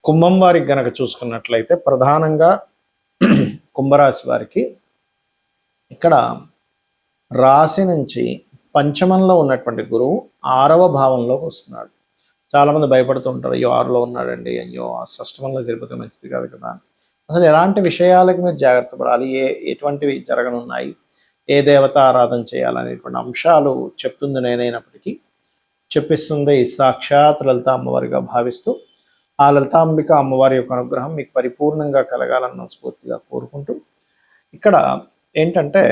కుంభం వారికి గనక చూసుకున్నట్లయితే ప్రధానంగా కుంభరాశి వారికి ఇక్కడ రాశి నుంచి పంచమంలో ఉన్నటువంటి గురువు 6వ భావంలోకి వస్తున్నాడు. చాలామంది భయపడుతూ ఉంటారు, అయ్యో 6లో ఉన్నాడండి, అయ్యో షష్టమంలో తిరిగితే మంచిది కాదు కదా. అసలు ఎలాంటి విషయాలకు మీరు జాగ్రత్త పడాలి, ఎటువంటివి జరగనున్నాయి, ఏ దేవత ఆరాధన చేయాలనేటువంటి అంశాలు చెప్తుంది నేనైనప్పటికీ చెప్పిస్తుంది సాక్షాత్ లలిత అమ్మవారిగా భావిస్తూ ఆ లలితాంబిక అమ్మవారి యొక్క అనుగ్రహం మీకు పరిపూర్ణంగా కలగాలని మనస్ఫూర్తిగా కోరుకుంటూ ఇక్కడ ఏంటంటే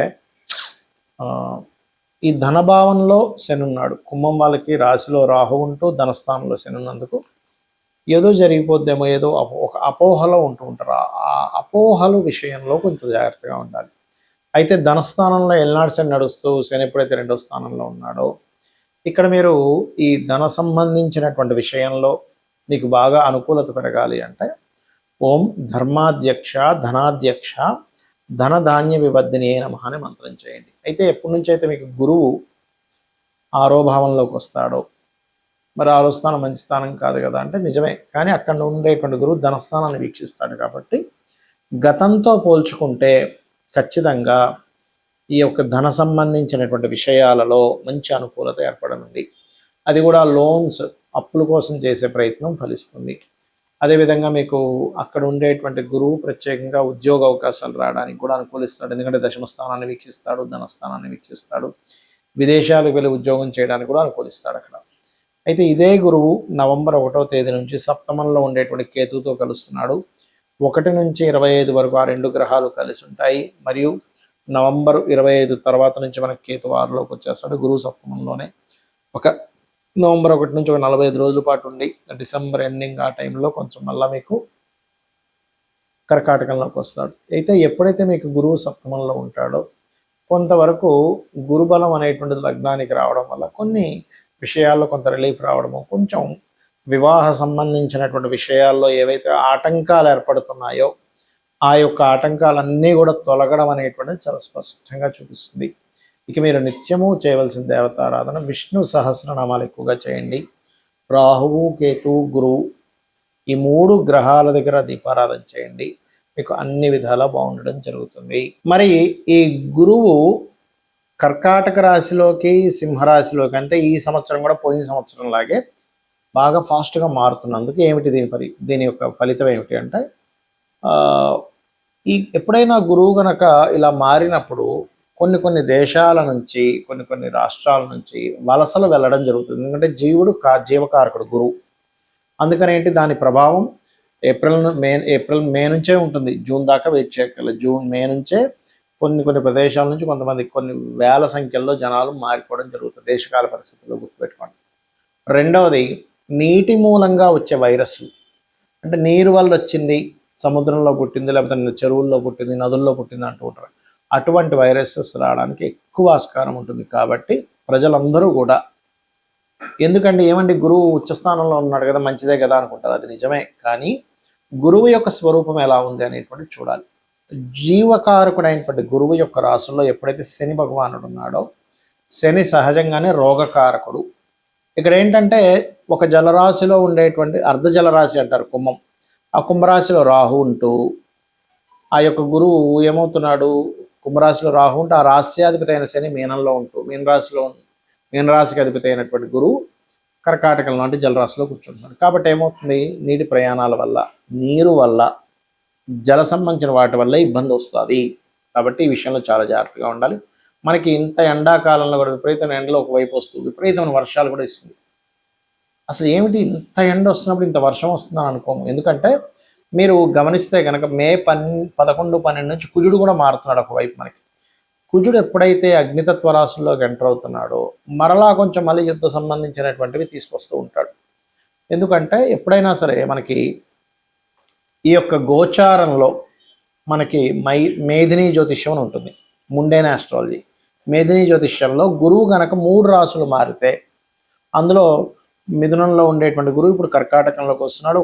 ఈ ధనభావంలో శని ఉన్నాడు. కుంభం వాళ్ళకి రాశిలో రాహు ఉంటూ ధనస్థానంలో శని ఉన్నందుకు ఏదో జరిగిపోద్దేమో, ఏదో ఒక అపోహలో ఉంటూ ఉంటారు. ఆ అపోహలు విషయంలో కొంచెం జాగ్రత్తగా ఉండాలి. అయితే ధనస్థానంలో ఎల్నాడు శని నడుస్తూ శని ఎప్పుడైతే 2వ స్థానంలో ఉన్నాడో ఇక్కడ మీరు ఈ ధన సంబంధించినటువంటి విషయంలో మీకు బాగా అనుకూలత పెరగాలి అంటే ఓం ధర్మాధ్యక్ష ధనాధ్యక్ష ధనధాన్య వివర్ధిని నమః అనే మంత్రం చేయండి. అయితే ఎప్పటి నుంచి అయితే మీకు గురువు 6వ భావంలోకి వస్తాడో, మరి 6వ స్థానం మంచి స్థానం కాదు కదా అంటే నిజమే, కానీ అక్కడ ఉండేటువంటి గురువు ధనస్థానాన్ని వీక్షిస్తాడు కాబట్టి గతంతో పోల్చుకుంటే ఖచ్చితంగా ఈ యొక్క ధన సంబంధించినటువంటి విషయాలలో మంచి అనుకూలత ఏర్పడనుంది. అది కూడా లోన్స్ అప్పుల కోసం చేసే ప్రయత్నం ఫలిస్తుంది. అదేవిధంగా మీకు అక్కడ ఉండేటువంటి గురువు ప్రత్యేకంగా ఉద్యోగ అవకాశాలు రావడానికి కూడా అనుకూలిస్తాడు. ఎందుకంటే 10వ స్థానాన్ని వీక్షిస్తాడు, ధనస్థానాన్ని వీక్షిస్తాడు, విదేశాలకు వెళ్ళి ఉద్యోగం చేయడానికి కూడా అనుకూలిస్తాడు అక్కడ. అయితే ఇదే గురువు నవంబర్ 1వ తేదీ నుంచి సప్తమంలో ఉండేటువంటి కేతుతో కలుస్తున్నాడు. 1 నుంచి 25 వరకు ఆ 2 గ్రహాలు కలిసి ఉంటాయి. మరియు నవంబర్ 25 తర్వాత నుంచి మనకి కేతు 6లోకి వచ్చేస్తాడు. గురువు సప్తమంలోనే నవంబర్ 1 నుంచి ఒక 45 రోజుల పాటు ఉండి డిసెంబర్ ఎండింగ్ ఆ టైంలో కొంచెం మళ్ళీ మీకు కర్కాటకంలోకి వస్తాడు. అయితే ఎప్పుడైతే మీకు గురువు సప్తమంలో ఉంటాడో కొంతవరకు గురుబలం అనేటువంటిది లగ్నానికి రావడం వల్ల కొన్ని విషయాల్లో కొంత రిలీఫ్ రావడము, కొంచెం వివాహ సంబంధించినటువంటి విషయాల్లో ఏవైతే ఆటంకాలు ఏర్పడుతున్నాయో ఆ యొక్క ఆటంకాలన్నీ కూడా తొలగడం అనేటువంటిది చాలా స్పష్టంగా చూపిస్తుంది. ఇక మీరు నిత్యము చేయవలసిన దేవతారాధన విష్ణు సహస్రనామాలు ఎక్కువగా చేయండి. రాహువు కేతు గురువు ఈ 3 గ్రహాల దగ్గర దీపారాధన చేయండి. మీకు అన్ని విధాలా బాగుండడం జరుగుతుంది. మరి ఈ గురువు కర్కాటక రాశిలోకి సింహరాశిలోకి అంటే ఈ సంవత్సరం కూడా పోయిన సంవత్సరం లాగే బాగా ఫాస్ట్గా మారుతున్నందుకు ఏమిటి దీని యొక్క ఫలితం ఏమిటి అంటే ఎప్పుడైనా గురువు గనక ఇలా మారినప్పుడు కొన్ని దేశాల నుంచి కొన్ని రాష్ట్రాల నుంచి వలసలు వెళ్ళడం జరుగుతుంది. ఎందుకంటే జీవుడు జీవకారకుడు గురువు. అందుకని ఏంటి దాని ప్రభావం ఏప్రిల్ మే నుంచే ఉంటుంది. జూన్ దాకా వెయిట్ చేయగల. మే నుంచే కొన్ని ప్రదేశాల నుంచి కొంతమంది కొన్ని వేల సంఖ్యలో జనాలు మారిపోవడం జరుగుతుంది. దేశకాల పరిస్థితుల్లో గుర్తుపెట్టుకోండి. రెండవది నీటి మూలంగా వచ్చే వైరస్లు, అంటే నీరు వల్ల వచ్చింది, సముద్రంలో పుట్టింది, లేకపోతే చెరువుల్లో పుట్టింది, నదుల్లో పుట్టింది అంటూ ఉంటారు. అటువంటి వైరసెస్ రావడానికి ఎక్కువ ఆస్కారం ఉంటుంది. కాబట్టి ప్రజలందరూ కూడా ఎందుకంటే ఏమండి గురువు ఉచ్చస్థానంలో ఉన్నాడు కదా మంచిదే కదా అనుకుంటారు. అది నిజమే, కానీ గురువు యొక్క స్వరూపం ఎలా ఉంది అనేటువంటి చూడాలి. జీవకారకుడైనటువంటి గురువు యొక్క రాశుల్లో ఎప్పుడైతే శని భగవానుడు ఉన్నాడో శని సహజంగానే రోగకారకుడు. ఇక్కడ ఏంటంటే ఒక జలరాశిలో ఉండేటువంటి అర్ధ జలరాశి అంటారు కుంభం. ఆ కుంభరాశిలో రాహు ఉంటూ ఆ యొక్క గురువు ఏమవుతున్నాడు, కుంభరాశిలో రాహు ఉంటూ ఆ రాశ్యాధిపతి అయిన శని మీనంలో ఉంటూ మీనరాశికి అధిపతి అయినటువంటి గురువు కర్కాటకంలో అంటే జలరాశిలో కూర్చుంటున్నాడు. కాబట్టి ఏమవుతుంది, నీటి ప్రయాణాల వల్ల, నీరు వల్ల, జల సంబంధించిన వాటి వల్ల ఇబ్బంది వస్తుంది. కాబట్టి ఈ విషయంలో చాలా జాగ్రత్తగా ఉండాలి. మనకి ఇంత ఎండాకాలంలో కూడా విపరీతమైన ఎండలో ఒకవైపు వస్తుంది, విపరీతమైన వర్షాలు కూడా ఇస్తుంది. అసలు ఏమిటి ఇంత ఎండ వస్తున్నప్పుడు ఇంత వర్షం వస్తుందని అనుకోము. ఎందుకంటే మీరు గమనిస్తే కనుక మే 11, 12 నుంచి కుజుడు కూడా మారుతున్నాడు ఒకవైపు. మనకి కుజుడు ఎప్పుడైతే అగ్నితత్వ రాశుల్లోకి ఎంటర్ అవుతున్నాడో మరలా కొంచెం మళ్ళీ యుద్ధ సంబంధించినటువంటివి తీసుకొస్తూ ఉంటాడు. ఎందుకంటే ఎప్పుడైనా సరే మనకి ఈ యొక్క గోచారంలో మనకి మేధిని జ్యోతిష్యం అని ఉంటుంది, ముండేన ఆస్ట్రాలజీ. మేధిని జ్యోతిష్యంలో గురువు గనక 3 రాశులు మారితే అందులో మిథునంలో ఉండేటువంటి గురువు ఇప్పుడు కర్కాటకంలోకి వస్తున్నాడు.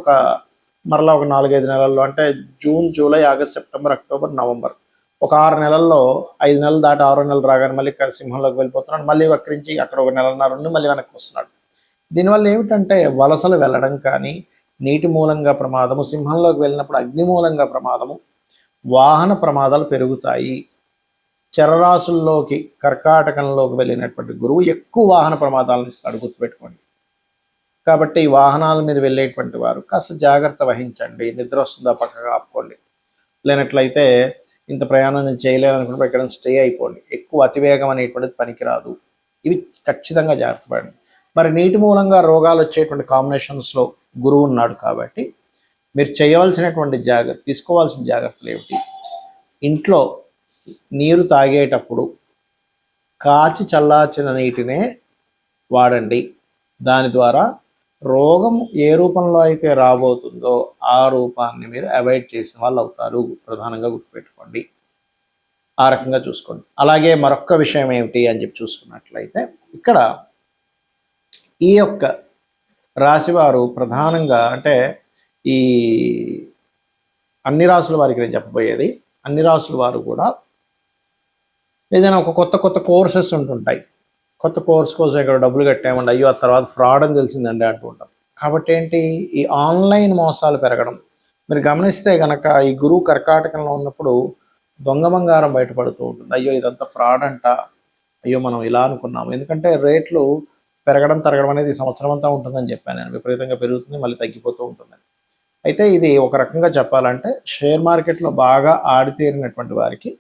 మరలా ఒక 4-5 నెలల్లో, అంటే June, July, August, September, October, November, ఒక 6 నెలల్లో 5 నెలలు దాటి 6వ నెలలు రాగానే మళ్ళీ సింహంలోకి వెళ్ళిపోతున్నాడు. మళ్ళీ వక్రించి అక్కడ 1.5 నెలలు ఉండి మళ్ళీ వెనక్కి వస్తున్నాడు. దీనివల్ల ఏమిటంటే వలసలు వెళ్ళడం కానీ, నీటి మూలంగా ప్రమాదము, సింహంలోకి వెళ్ళినప్పుడు అగ్ని మూలంగా ప్రమాదము, వాహన ప్రమాదాలు పెరుగుతాయి. చరరాశుల్లోకి కర్కాటకంలోకి వెళ్ళినటువంటి గురువు ఎక్కువ వాహన ప్రమాదాలను ఇస్తాడు, గుర్తుపెట్టుకోండి. కాబట్టి వాహనాల మీద వెళ్ళేటువంటి వారు కాస్త జాగ్రత్త వహించండి. నిద్ర వస్తుందా పక్కగా ఆపుకోండి, లేనట్లయితే ఇంత ప్రయాణం నేను చేయలేననుకుంటే ఎక్కడ స్టే అయిపోండి. ఎక్కువ అతివేగం అనేటువంటిది పనికిరాదు. ఇవి ఖచ్చితంగా జాగ్రత్త పడండి. మరి నీటి మూలంగా రోగాలు వచ్చేటువంటి కాంబినేషన్స్లో గురువు ఉన్నాడు కాబట్టి మీరు చేయవలసినటువంటి తీసుకోవాల్సిన జాగ్రత్తలు ఏమిటి? ఇంట్లో నీరు తాగేటప్పుడు కాచి చల్లార్చిన నీటినే వాడండి. దాని ద్వారా రోగం ఏ రూపంలో అయితే రాబోతుందో ఆ రూపాన్ని మీరు అవాయిడ్ చేసిన వాళ్ళు అవుతారు. ప్రధానంగా గుర్తుపెట్టుకోండి, ఆ రకంగా చూసుకోండి. అలాగే మరొక విషయం ఏమిటి అని చెప్పి చూసుకున్నట్లయితే, ఇక్కడ ఈ యొక్క రాశివారు ప్రధానంగా అంటే ఈ అన్ని రాసుల వారికి నేను చెప్పబోయేది, అన్ని రాసుల వారు కూడా ఏదైనా ఒక కొత్త కోర్సెస్ ఉంటుంటాయి. కొత్త కోర్స్ కోసం ఇక్కడ డబ్బులు కట్టామండి, అయ్యో ఆ తర్వాత ఫ్రాడ్ అని తెలిసిందండి అంటూ ఉంటాం. కాబట్టి ఏంటి, ఈ ఆన్లైన్ మోసాలు పెరగడం మీరు గమనిస్తే కనుక ఈ గురువు కర్కాటకంలో ఉన్నప్పుడు దొంగ బంగారం బయటపడుతూ ఉంటుంది. అయ్యో ఇదంతా ఫ్రాడ్ అంట, అయ్యో మనం ఇలా అనుకున్నాము. ఎందుకంటే రేట్లు పెరగడం తరగడం అనేది సంవత్సరం అంతా ఉంటుందని చెప్పాను నేను. విపరీతంగా పెరుగుతుంది, మళ్ళీ తగ్గిపోతూ ఉంటుంది. అయితే ఇది ఒక రకంగా చెప్పాలంటే షేర్ మార్కెట్లో బాగా ఆడితేరినటువంటి వారికి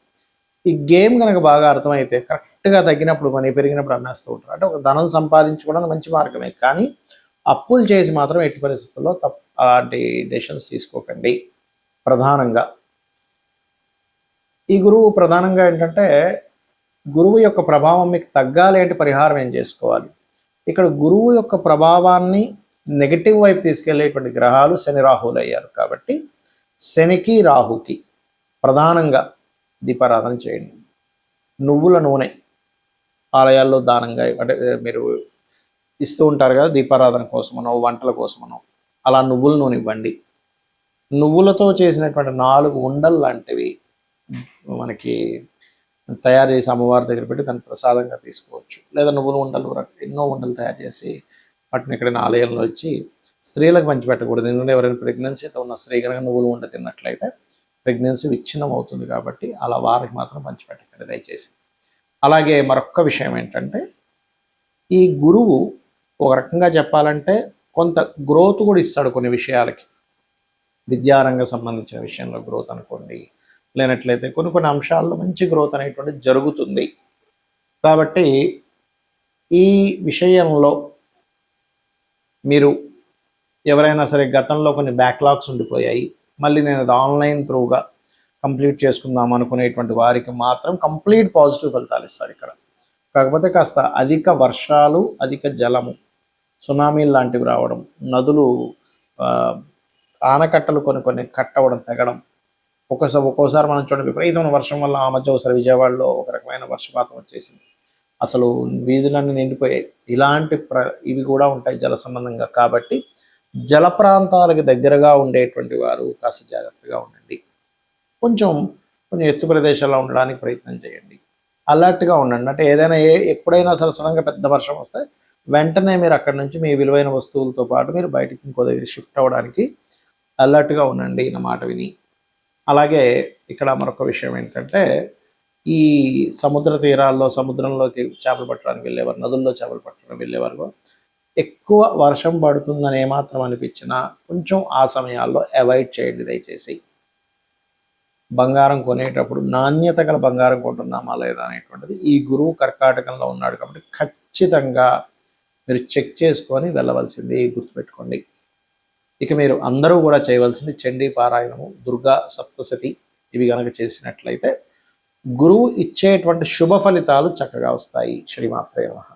ఈ గేమ్ కనుక బాగా అర్థమైతే కరెక్ట్గా తగ్గినప్పుడు మనీ పెరిగినప్పుడు అమ్మేస్తూ ఉంటారు. అంటే ఒక ధనం సంపాదించుకోవడానికి మంచి మార్గమే, కానీ అప్పులు చేసి మాత్రం ఎట్టి పరిస్థితుల్లో అలాంటి డెసిషన్స్ తీసుకోకండి. ప్రధానంగా ఈ గురువు ప్రధానంగా ఏంటంటే గురువు యొక్క ప్రభావం మీకు తగ్గాలి అంటే పరిహారం ఏం చేసుకోవాలి? ఇక్కడ గురువు యొక్క ప్రభావాన్ని నెగిటివ్ వైపు తీసుకెళ్లేటువంటి గ్రహాలు శని రాహువులు అయ్యారు. కాబట్టి శనికి రాహుకి ప్రధానంగా దీపారాధన చేయండి. నువ్వుల నూనె ఆలయాల్లో దానంగా అంటే మీరు ఇస్తూ ఉంటారు కదా, దీపారాధన కోసమనో వంటల కోసమనో, అలా నువ్వుల నూనె ఇవ్వండి. నువ్వులతో చేసినటువంటి 4 ఉండలు లాంటివి మనకి తయారు చేసి అమ్మవారి దగ్గర పెట్టి దాన్ని ప్రసాదంగా తీసుకోవచ్చు. లేదా నువ్వుల ఉండలు ఎన్నో ఉండలు తయారు చేసి వాటిని ఎక్కడైనా ఆలయంలో వచ్చి స్త్రీలకు పంచిపెట్టకూడదు. ఎందుకంటే ఎవరైనా ప్రెగ్నెన్సీతో ఉన్న స్త్రీ కనుక నువ్వులు ఉండ తిన్నట్లయితే ప్రెగ్నెన్సీ విచ్ఛిన్నం అవుతుంది. కాబట్టి అలా వారికి మాత్రం పంచిపెట్టకండి దయచేసి. అలాగే మరొక విషయం ఏంటంటే, ఈ గురువు ఒక రకంగా చెప్పాలంటే కొంత గ్రోత్ కూడా ఇస్తాడు కొన్ని విషయాలకి. విద్యారంగం సంబంధించిన విషయంలో గ్రోత్ అనుకోండి, లేనట్లయితే కొన్ని అంశాల్లో మంచి గ్రోత్ అనేటువంటిది జరుగుతుంది. కాబట్టి ఈ విషయంలో మీరు ఎవరైనా సరే గతంలో కొన్ని బ్యాక్లాగ్స్ ఉండిపోయాయి, మళ్ళీ నేను అది ఆన్లైన్ త్రూగా కంప్లీట్ చేసుకుందాం అనుకునేటువంటి వారికి మాత్రం కంప్లీట్ పాజిటివ్ ఫలితాలు ఇస్తారు ఇక్కడ. కాకపోతే కాస్త అధిక వర్షాలు, అధిక జలము, సునామీలు లాంటివి రావడం, నదులు ఆనకట్టలు కొన్ని కట్టవడం, తెగడం, ఒక్కోసారి మనం చూడండి విపరీతమైన వర్షం వల్ల ఆ మధ్య ఒకసారి విజయవాడలో ఒక రకమైన వర్షపాతం వచ్చేసింది. అసలు వీధులన్నీ నిండిపోయాయి. ఇలాంటి ఇవి కూడా ఉంటాయి జల సంబంధంగా. కాబట్టి జల ప్రాంతాలకు దగ్గరగా ఉండేటువంటి వారు కాస్త జాగ్రత్తగా ఉండండి. కొంచెం ఎత్తు ప్రదేశాల్లో ఉండడానికి ప్రయత్నం చేయండి. అలర్ట్గా ఉండండి. అంటే ఏదైనా ఎప్పుడైనా సరే సడన్గా పెద్ద వర్షం వస్తే వెంటనే మీరు అక్కడి నుంచి మీ విలువైన వస్తువులతో పాటు మీరు బయటికి ఇంకో దగ్గర షిఫ్ట్ అవ్వడానికి అలర్ట్గా ఉండండి నా మాట విని. అలాగే ఇక్కడ మరొక విషయం ఏంటంటే, ఈ సముద్ర తీరాల్లో సముద్రంలోకి చేపలు పట్టడానికి వెళ్ళేవారు, నదుల్లో చేపలు పట్టడానికి వెళ్ళేవారు ఎక్కువ వర్షం పడుతుందని ఏమాత్రం అనిపించినా కొంచెం ఆ సమయాల్లో అవాయిడ్ చేయండి దయచేసి. బంగారం కొనేటప్పుడు నాణ్యత గల బంగారం కొంటున్నామా లేదా అనేటువంటిది ఈ గురువు కర్కాటకంలో ఉన్నాడు కాబట్టి ఖచ్చితంగా మీరు చెక్ చేసుకొని వెళ్ళవలసింది, గుర్తుపెట్టుకోండి. ఇక మీరు అందరూ కూడా చేయవలసింది చండీ పారాయణము, దుర్గా సప్తశతి ఇవి కనుక చేసినట్లయితే గురువు ఇచ్చేటువంటి శుభ ఫలితాలు చక్కగా వస్తాయి. శ్రీమాత్రే నమః.